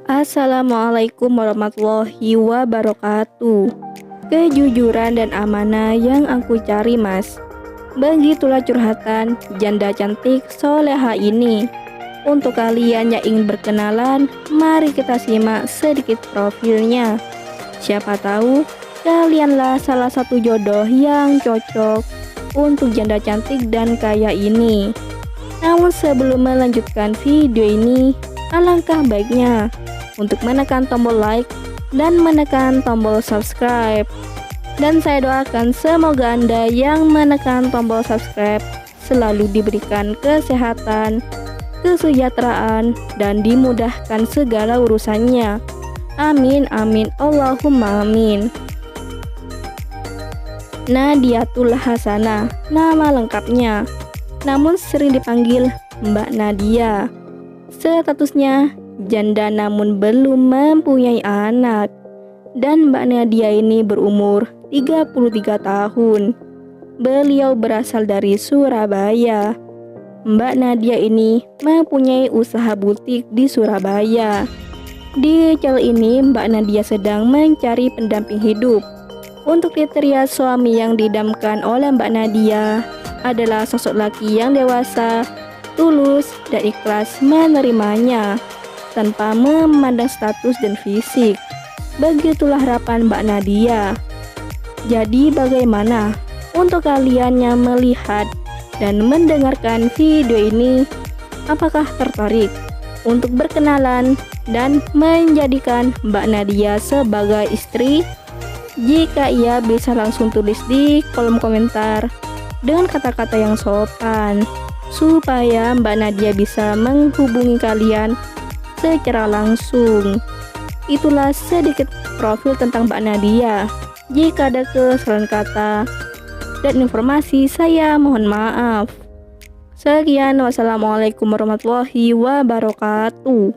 Assalamualaikum warahmatullahi wabarakatuh. Kejujuran dan amanah yang aku cari, Mas. Begitulah curhatan janda cantik soleha ini. Untuk kalian yang ingin berkenalan, mari kita simak sedikit profilnya. Siapa tahu kalianlah salah satu jodoh yang cocok untuk janda cantik dan kaya ini. Namun sebelum melanjutkan video ini, alangkah baiknya untuk menekan tombol like dan menekan tombol subscribe. Dan saya doakan semoga Anda yang menekan tombol subscribe selalu diberikan kesehatan, kesejahteraan, dan dimudahkan segala urusannya. Amin amin Allahumma amin. Nadiatul Hasanah nama lengkapnya, namun sering dipanggil Mbak Nadia. Statusnya janda namun belum mempunyai anak. Dan Mbak Nadia ini berumur 33 tahun. Beliau berasal dari Surabaya. Mbak Nadia ini mempunyai usaha butik di Surabaya. Di channel ini Mbak Nadia sedang mencari pendamping hidup. Untuk kriteria suami yang didamkan oleh Mbak Nadia adalah sosok laki yang dewasa, tulus, dan ikhlas menerimanya tanpa memandang status dan fisik. Begitulah harapan Mbak Nadia. Jadi bagaimana untuk kalian yang melihat dan mendengarkan video ini? Apakah tertarik untuk berkenalan dan menjadikan Mbak Nadia sebagai istri? Jika iya, bisa langsung tulis di kolom komentar dengan kata-kata yang sopan supaya Mbak Nadia bisa menghubungi kalian secara langsung. Itulah sedikit profil tentang Mbak Nadia. Jika ada kesalahan kata dan informasi, saya mohon maaf. Sekian, wassalamualaikum warahmatullahi wabarakatuh.